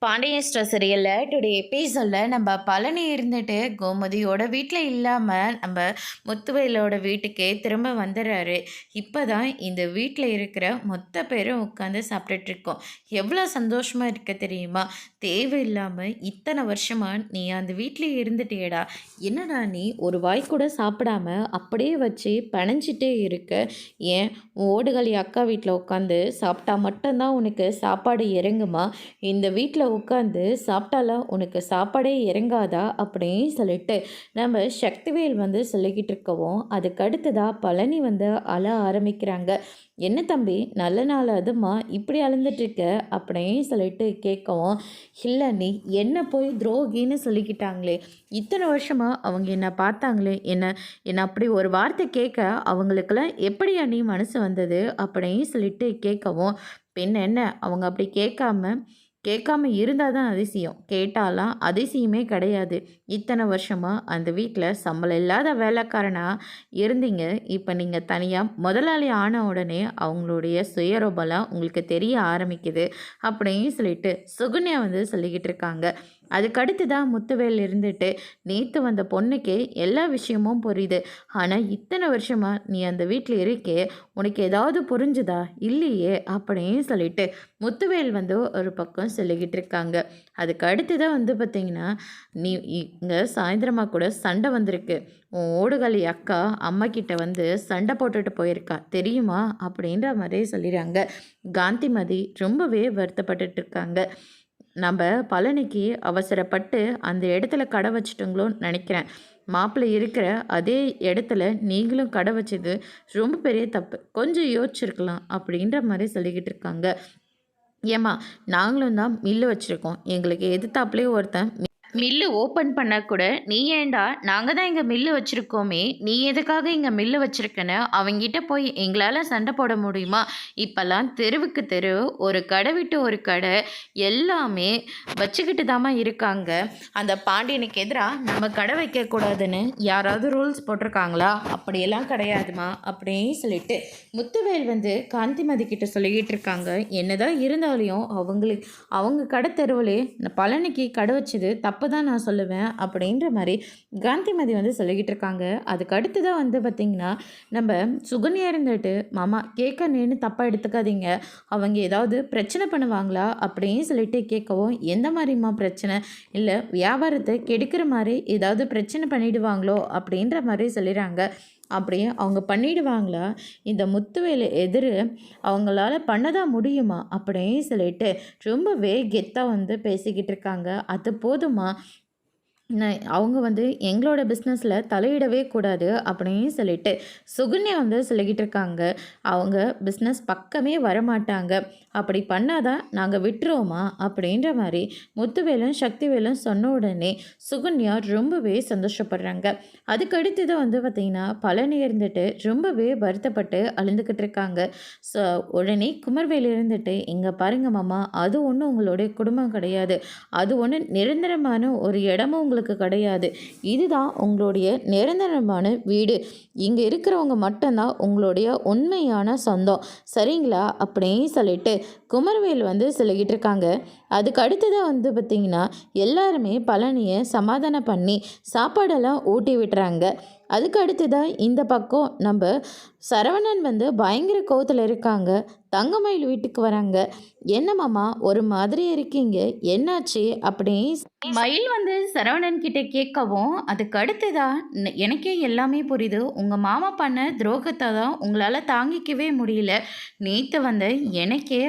Pandian store சீரியலில் today எபிசோடில் நம்ம பழனி இருந்துட்டு கோமதியோட வீட்டில் இல்லாமல் நம்ம முத்துவேலோட வீட்டுக்கே திரும்ப வந்துடுறாரு. இப்போ தான் இந்த வீட்டில் இருக்கிற மொத்த பேரும் உட்காந்து சாப்பிட்டுட்ருக்கோம். எவ்வளோ சந்தோஷமாக இருக்க தெரியுமா? தேவையில்லாமல் இத்தனை வருஷமாக நீ அந்த வீட்டில் இருந்துட்டியடா. என்னடா நீ ஒரு வாய் கூட சாப்பிடாம அப்படியே வச்சு பனைஞ்சிட்டே இருக்க. ஏன் ஓடுகளி அக்கா வீட்டில் உட்காந்து சாப்பிட்டா மட்டும்தான் உனக்கு சாப்பாடு இறங்குமா? இந்த வீட்டில் உட்காந்து சாப்பிட்டாலாம் உனக்கு சாப்பாடே இறங்காதா அப்படின்னு சொல்லிட்டு நம்ம சக்திவேல் வந்து சொல்லிக்கிட்டு இருக்கவும், அதுக்கு அடுத்ததாக பழனி வந்து அழ ஆரம்பிக்கிறாங்க. என்ன தம்பி, நல்ல நாள் அதுமா இப்படி அழுந்துட்டுருக்க அப்படின்னு சொல்லிட்டு கேட்கவும், இல்லை நீ என்ன போய் துரோகின்னு சொல்லிக்கிட்டாங்களே, இத்தனை வருஷமாக அவங்க என்னை பார்த்தாங்களே, என்ன அப்படி ஒரு வார்த்தை கேட்க அவங்களுக்கெல்லாம் எப்படி நீ மனசு வந்தது அப்படின்னு சொல்லிட்டு கேட்கவும், பின் என்ன அவங்க அப்படி கேட்காம இருந்தால் தான் அதிசயம். கேட்டாலாம் அதிசயமே கிடையாது. இத்தனை வருஷமாக அந்த வீட்டில் சம்பளம் இல்லாத வேலைக்காரனாக இருந்தீங்க. இப்போ நீங்கள் தனியாக முதலாளி ஆன உடனே அவங்களுடைய சுயரூபலாம் உங்களுக்கு தெரிய ஆரம்பிக்குது அப்படின்னு சொல்லிட்டு சுகன்யா வந்து சொல்லிக்கிட்டு இருக்காங்க. அதுக்கடுத்து தான் முத்துவேல் இருந்துட்டு, நேற்று வந்த பொண்ணுக்கே எல்லா விஷயமும் புரியுது. ஆனால் இத்தனை வருஷமாக நீ அந்த வீட்டில் இருக்கே, உனக்கு ஏதாவது புரிஞ்சுதா? இல்லையே அப்படின்னு சொல்லிட்டு முத்துவேல் வந்து ஒரு பக்கம் சொல்லிக்கிட்டு இருக்காங்க. அதுக்கு அடுத்து தான் வந்து பார்த்திங்கன்னா, நீ இங்கே சாயந்தரமாக கூட சண்டை வந்திருக்கு. உன் ஓடுகளி அக்கா அம்மா கிட்ட வந்து சண்டை போட்டுட்டு போயிருக்கா தெரியுமா? அப்படின்ற மாதிரியே சொல்லிடுறாங்க. காந்திமதி ரொம்பவே வருத்தப்பட்டுட்டு இருக்காங்க. நம்ம பழனிக்கு அவசரப்பட்டு அந்த இடத்துல கடை வச்சிட்டோங்களோன்னு நினைக்கிறேன். மாப்பிள்ளை இருக்கிற அதே இடத்துல நீங்களும் கடை வச்சது ரொம்ப பெரிய தப்பு. கொஞ்சம் யோசிச்சிருக்கலாம் அப்படின்ற மாதிரி சொல்லிக்கிட்டு இருக்காங்க. ஏம்மா, நாங்களும் தான் மில்லு வச்சுருக்கோம். எங்களுக்கு எதிர்த்தாப்புலேயே ஒருத்தன் மில்லு ஓப்பன் பண்ணக்கூட நீ ஏண்டா, நாங்கள் தான் இங்கே மில்லு வச்சுருக்கோமே, நீ எதுக்காக இங்கே மில்லு வச்சுருக்கன்னு அவங்கிட்ட போய் எங்களால் சண்டை போட முடியுமா? இப்போல்லாம் தெருவுக்கு தெரு, ஒரு கடை விட்டு ஒரு கடை எல்லாமே வச்சுக்கிட்டு தாம்மா இருக்காங்க. அந்த பாண்டியனுக்கு எதிராக நம்ம கடை வைக்கக்கூடாதுன்னு யாராவது ரூல்ஸ் போட்டிருக்காங்களா? அப்படியெல்லாம் கிடையாதுமா அப்படின்னு சொல்லிட்டு முத்துவேல் வந்து காந்திமதி கிட்ட சொல்லிக்கிட்டு இருக்காங்க. என்னதான் இருந்தாலையும் அவங்க கடை தெருவிலே பழனிக்கு கடை வச்சது தப்பு தான் நான் சொல்லுவேன் அப்படின்ற மாதிரி காந்திமதி வந்து சொல்லிக்கிட்டு இருக்காங்க. அதுக்கு அடுத்து தான் வந்து பார்த்திங்கன்னா, நம்ம சுகன்யா இருந்துட்டு, மாமா கேட்கணுன்னு தப்பாக எடுத்துக்காதீங்க, அவங்க ஏதாவது பிரச்சனை பண்ணுவாங்களா அப்படின்னு சொல்லிட்டு கேட்கவும், எந்த மாதிரிம்மா பிரச்சனை? இல்லை வியாபாரத்தை கெடுக்கிற மாதிரி ஏதாவது பிரச்சனை பண்ணிடுவாங்களோ அப்படின்ற மாதிரி சொல்லிடுறாங்க. அப்படியே அவங்க பண்ணிடுவாங்களா? இந்த முத்துவேலை அவங்களால பண்ணதான் முடியுமா அப்படின்னு சொல்லிட்டு ரொம்பவே கெத்தாக வந்து பேசிக்கிட்டு இருக்காங்க. அது போதுமா, அவங்க வந்து எங்களோட பிஸ்னஸில் தலையிடவே கூடாது அப்படின்னு சொல்லிட்டு சுகன்யா வந்து சொல்லிக்கிட்டு இருக்காங்க. அவங்க பிஸ்னஸ் பக்கமே வரமாட்டாங்க, அப்படி பண்ணாதான் நாங்கள் விட்டுருவோமா அப்படின்ற மாதிரி முத்துவேலும் சக்திவேலும் சொன்ன உடனே சுகன்யா ரொம்பவே சந்தோஷப்படுறாங்க. அதுக்கடுத்து தான் வந்து பார்த்திங்கன்னா, பழனி இருந்துட்டு ரொம்பவே வருத்தப்பட்டு அழுந்துக்கிட்டு இருக்காங்க. ஸோ உடனே குமர்வேல் இருந்துட்டு, இங்கே பாருங்க மாமா, அது ஒன்றும் உங்களுடைய குடும்பம் கிடையாது, அது ஒன்று நிரந்தரமான ஒரு இடமும் உங்களுக்கு கிடையாது, இதுதான் உங்களுடைய நிரந்தரமான வீடு, இங்கே இருக்கிறவங்க மட்டும்தான் உங்களுடைய உண்மையான சொந்தம், சரிங்களா அப்படின்னு சொல்லிட்டு குமரவேல் வந்து சொல்லிக்கிட்டு இருக்காங்க. அதுக்கு அடுத்ததாக வந்து பார்த்திங்கன்னா, எல்லாருமே பழனியை சமாதானம் பண்ணி சாப்பாடெல்லாம் ஊட்டி விட்டுறாங்க. அதுக்கு அடுத்ததாக இந்த பக்கம் நம்ம சரவணன் வந்து பயங்கர கோவத்தில் இருக்காங்க. தங்கமயில் வீட்டுக்கு வராங்க. என்னம்மாம்மா ஒரு மாதிரி இருக்கீங்க, என்னாச்சு அப்படின்னு மயில் வந்து சரவணன் கிட்ட கேட்கவும், அதுக்கு அடுத்ததா எனக்கே எல்லாமே புரியுது, உங்கள் மாமா பண்ண துரோகத்தை தான் உங்களால் தாங்கிக்கவே முடியல. நேற்று வந்து எனக்கே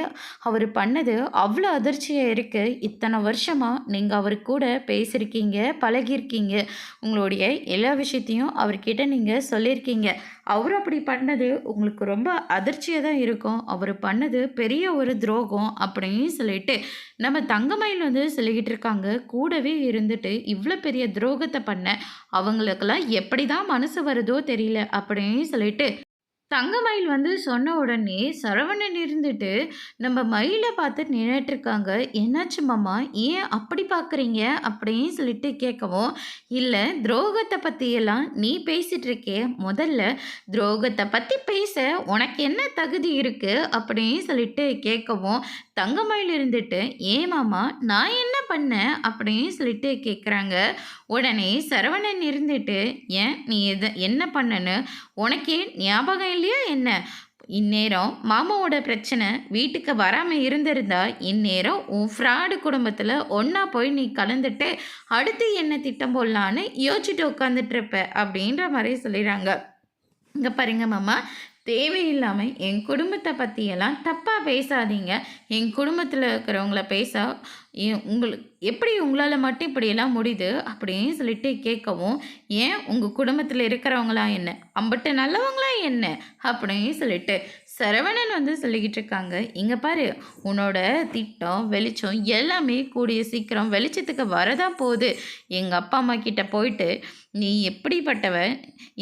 அவர் பண்ணது அவ்வளோ அதிர்ச்சியாக இருக்குது. இத்தனை வருஷமாக நீங்கள் அவர் கூட பேசியிருக்கீங்க, பழகியிருக்கீங்க, உங்களுடைய எல்லா விஷயத்தையும் அவர்கிட்ட நீங்கள் சொல்லியிருக்கீங்க. அவர் அப்படி பண்ணது உங்களுக்கு ரொம்ப அதிர்ச்சியாக தான் இருக்கும். அவர் பண்ணது பெரிய ஒரு துரோகம் அப்படின்னு சொல்லிட்டு நம்ம தங்கமயில் வந்து சொல்லிக்கிட்டு இருக்காங்க. கூடவே இருந்துட்டு இவ்வளோ பெரிய துரோகத்தை பண்ண அவங்களுக்கெல்லாம் எப்படி தான் மனசு வருதோ தெரியல அப்படின்னு சொல்லிட்டு தங்கமயில் வந்து சொன்ன உடனே சரவணன் இருந்துட்டு நம்ம மயிலை பார்த்து நின்னுட்டுருக்காங்க. "என்னாச்சு மாமா? ஏன் அப்படி பார்க்குறீங்க?" அப்படின்னு சொல்லிட்டு கேட்கவும், "இல்ல துரோகத்த பத்தியெல்லாம் நீ பேசிட்டு இருக்கியே, முதல்ல துரோகத்த பத்தி பேச உனக்கு என்ன தகுதி இருக்கு?" அப்படின்னு சொல்லிட்டு கேட்கவும், தங்கமயில் இருந்துட்டு, "ஏன் மாமா நான் என்ன பண்ணேன்?" அப்படின்னு சொல்லிட்டு கேட்குறாங்க. உடனே சரவணன் இருந்துட்டு, "ஏன் நீ என்ன பண்ணன்னு உனக்கே ஞாபகம் இல்லையா என்ன? இந்நேரம் மாமாவோட பிரச்சனை வீட்டுக்கு வராம இருந்திருந்தா, இந்நேரம் உன் ஃப்ராடு குடும்பத்துல ஒண்ணா போய் நீ கலந்துட்டு, அடுத்து என்ன திட்டம் போடலான்னு யோசிச்சுட்டு உட்காந்துட்டு இருப்ப." அப்படின்ற மாரி சொல்லிறாங்க. இங்க பாருங்க மாமா, தேவையில்லாம என் குடும்பத்த பத்தியெல்லாம் தப்பா பேசாதீங்க. என் குடும்பத்தில இருக்கிறவங்கள பேச எப்படி உங்களால மட்டும் இப்படியெல்லாம் முடியுது? அப்படின்னு சொல்லிட்டு கேட்கவும், "ஏன் உங்க குடும்பத்தில இருக்கிறவங்கலாம் என்ன? அம்புட்டு நல்லவங்களா என்ன?" அப்படின்னு சொல்லிட்டு சரவணன் வந்து சொல்லிக்கிட்டு இருக்காங்க. "இங்க பாரு, உன்னோட திட்டம், வெளிச்சம் எல்லாமே கூடிய சீக்கிரம் வெளிச்சத்துக்கு வரதான் போகுது. எங்க அப்பா, அம்மா கிட்ட போயிட்டு, நீ எப்படிப்பட்டவ?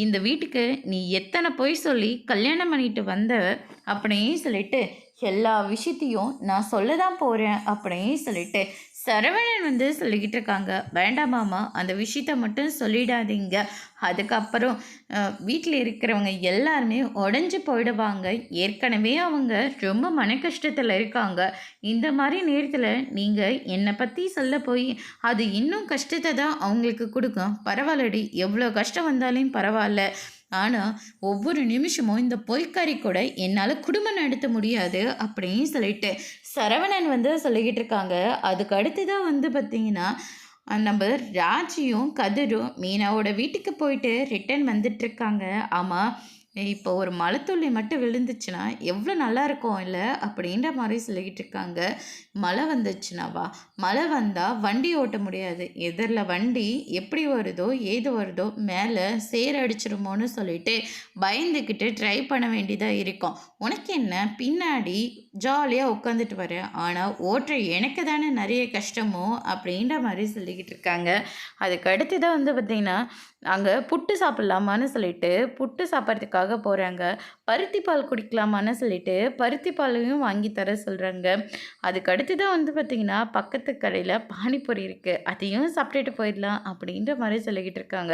இந்த வீட்டுக்கு நீ எத்தனை பொய் சொல்லி கல்யாணம் பண்ணிட்டு வந்தவ?" அப்படின்னு சொல்லிட்டு எல்லா விஷயத்தையும் நான் சொல்ல தான் போகிறேன் அப்படின்னு சொல்லிட்டு சரவணன் வந்து சொல்லிக்கிட்டு இருக்காங்க. "வேண்டாம் மாமா, அந்த விஷயத்த மட்டும் சொல்லிடாதீங்க. அதுக்கப்புறம் வீட்டில் இருக்கிறவங்க எல்லாருமே உடஞ்சி போயிடுவாங்க. ஏற்கனவே அவங்க ரொம்ப மன கஷ்டத்தில் இருக்காங்க. இந்த மாதிரி நேரத்தில் நீங்கள் என்னை பற்றி சொல்ல போய் அது இன்னும் கஷ்டத்தை தான் அவங்களுக்கு கொடுக்கும். பரவாயில்லடி, எவ்வளோ கஷ்டம் வந்தாலும் பரவாயில்ல. ஆனால் ஒவ்வொரு நிமிஷமும் இந்த பொய்க்காரி கூட என்னால் குடும்பம் நடத்த முடியாது." அப்படின்னு சொல்லிட்டு சரவணன் வந்து சொல்லிக்கிட்டு இருக்காங்க. அதுக்கு அடுத்து தான் வந்து பார்த்திங்கன்னா, நம்ம ராஜியும் கதிரும் மீனாவோட வீட்டுக்கு போயிட்டு ரிட்டர்ன் வந்துட்டுருக்காங்க. ஆமாம், இப்போ ஒரு மழைத்துளி மட்டும் விழுந்துச்சுன்னா எவ்வளோ நல்லாயிருக்கும் இல்லை? அப்படின்ற மாதிரி சொல்லிக்கிட்டு இருக்காங்க. மழை வந்துச்சுனாவா? மழை வந்தால் வண்டி ஓட்ட முடியாது. எதிரில் வண்டி எப்படி வருதோ ஏது வருதோ மேலே சேர் அடிச்சிருமோன்னு சொல்லிட்டு பயந்துக்கிட்டு ட்ரை பண்ண வேண்டியதாக இருக்கும். உனக்கு என்ன, பின்னாடி ஜாலியாக உட்காந்துட்டு வரேன், ஆனால் ஓட்டுற எனக்கு தானே நிறைய கஷ்டமோ அப்படின்ற மாதிரி சொல்லிக்கிட்டு இருக்காங்க. அதுக்கு அடுத்து தான் வந்து பார்த்திங்கன்னா, அங்கே புட்டு சாப்பிட்லாமான்னு சொல்லிட்டு புட்டு சாப்பிட்றதுக்காக போகிறாங்க. பருத்தி பால் குடிக்கலாமான்னு சொல்லிட்டு பருத்தி பாலையும் வாங்கி தர சொல்கிறாங்க. அதுக்கு அடுத்து தான் வந்து பார்த்திங்கன்னா, பக்கத்து கடையில் பானிபூரி இருக்குது, அதையும் சாப்பிட்டுட்டு போயிடலாம் அப்படின்ற மாதிரி சொல்லிக்கிட்டு இருக்காங்க.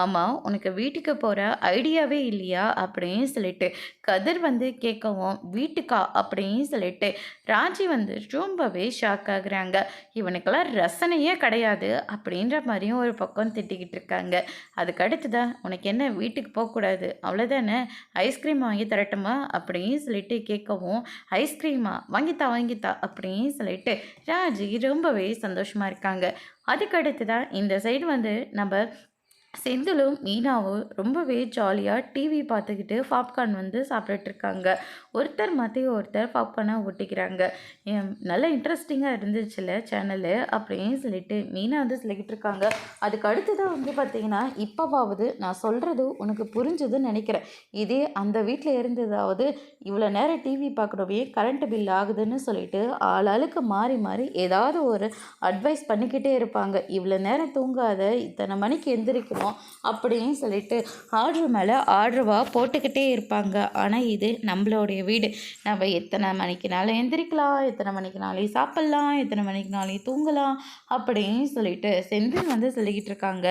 "ஆமாம், உனக்கு வீட்டுக்கு போகிற ஐடியாவே இல்லையா?" அப்படின்னு சொல்லிட்டு கதிர் வந்து கேட்கவும், "வீட்டுக்கா?" அப்படின்னு சொல்லிட்டு ராஜி வந்து ரொம்பவே ஷாக் ஆகுறாங்க. இவனுக்கெல்லாம் ரசனையே கிடையாது அப்படின்ற மாதிரியும் ஒரு பக்கம் திட்டிக்கிட்டு இருக்காங்க. அதுக்கு அடுத்ததான், "உனக்கு என்ன வீட்டுக்கு போகக்கூடாது அவ்வளோதானே? ஐஸ்கிரீம் வாங்கி தரட்டுமா?" அப்படின்னு சொல்லிட்டு கேட்கவும், "ஐஸ்கிரீமா? வாங்கித்தா வாங்கித்தா" அப்படின்னு சொல்லிட்டு ராஜி ரொம்பவே சந்தோஷமாக இருக்காங்க. அதுக்கு அடுத்ததான் இந்த சைடு வந்து நம்ம செந்திலும் மீனாவும் ரொம்பவே ஜாலியாக டிவி பார்த்துக்கிட்டு பாப்கார்ன் வந்து சாப்பிட்டுட்ருக்காங்க. ஒருத்தர் மாற்றி ஒருத்தர் பாப்கார்னை ஒட்டிக்கிறாங்க. நல்ல இன்ட்ரெஸ்டிங்காக இருந்துச்சுல்ல சேனலு அப்படின்னு சொல்லிட்டு மீனா வந்து சொல்லிக்கிட்டு இருக்காங்க. அதுக்கு அடுத்ததாக வந்து பார்த்திங்கன்னா, இப்போவாவது நான் சொல்கிறது உனக்கு புரிஞ்சுதுன்னு நினைக்கிறேன். இதே அந்த வீட்டில் இருந்ததாவது இவ்வளோ நேரம் டிவி பார்க்குறவே கரண்ட் பில் ஆகுதுன்னு சொல்லிட்டு ஆளாளுக்கு மாறி மாறி ஏதாவது ஒரு அட்வைஸ் பண்ணிக்கிட்டே இருப்பாங்க. இவ்வளோ நேரம் தூங்காத, இத்தனை மணிக்கு எந்திரிக்கணும் அப்படின்னு சொல்லிட்டு ஆர்டர் மேலே ஆர்டர்வாக போட்டுக்கிட்டே இருப்பாங்க. ஆனால் இது நம்மளுடைய வீடு, நம்ம எத்தனை மணிக்குனாலும் எந்திரிக்கலாம், எத்தனை மணிக்குனாலும் சாப்பிட்லாம், எத்தனை மணிக்குனாலும் தூங்கலாம் அப்படின்னு சொல்லிட்டு செந்தில் வந்து சொல்லிக்கிட்டு இருக்காங்க.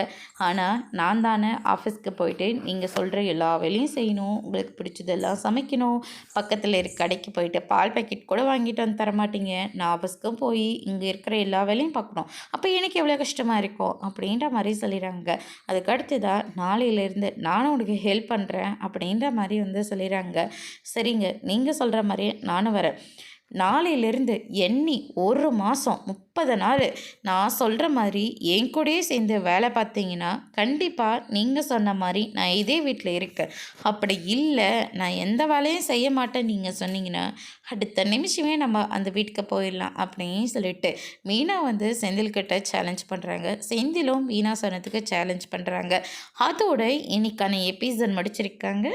ஆனால் நான் தானே ஆஃபீஸ்க்கு போயிட்டு நீங்கள் சொல்கிற எல்லா வேலையும் செய்யணும், உங்களுக்கு பிடிச்சதெல்லாம் சமைக்கணும், பக்கத்தில் இருக்க கடைக்கு போயிட்டு பால் பேக்கெட் கூட வாங்கிட்டு வந்து தரமாட்டீங்க, நான் ஆஃபீஸ்க்கும் போய் இங்கே இருக்கிற எல்லா வேலையும் பார்க்கணும், அப்போ எனக்கு எவ்வளோ கஷ்டமாக இருக்கும் அப்படின்ற மாதிரி சொல்லிடுறாங்க. அதுக்கு அடுத்ததாக, "நாளையிலேருந்து நானும் உனக்கு ஹெல்ப் பண்ணுறேன்" அப்படின்ற மாதிரி வந்து சொல்லிடுறாங்க. "சரிங்க, நீங்கள் சொல்கிற மாதிரியே நானும் வரேன். நாளையிலேருந்து எண்ணி 1 மாதம் 30 நாள் நான் சொல்கிற மாதிரி என் கூடயே சேர்ந்து வேலை பார்த்தீங்கன்னா, கண்டிப்பாக நீங்கள் சொன்ன மாதிரி நான் இதே வீட்டில் இருக்கேன். அப்படி இல்லை, நான் எந்த வேலையும் செய்ய மாட்டேன் நீங்கள் சொன்னீங்கன்னா, அடுத்த நிமிஷமே நம்ம அந்த வீட்டுக்கு போயிடலாம்" அப்படின்னு சொல்லிட்டு மீனா வந்து செந்தில்கிட்ட சேலஞ்ச் பண்ணுறாங்க. செந்திலும் மீனா சொன்னதுக்கு சேலஞ்ச் பண்ணுறாங்க. அதோட இன்னைக்கான எபிசோட் முடிச்சிருக்காங்க.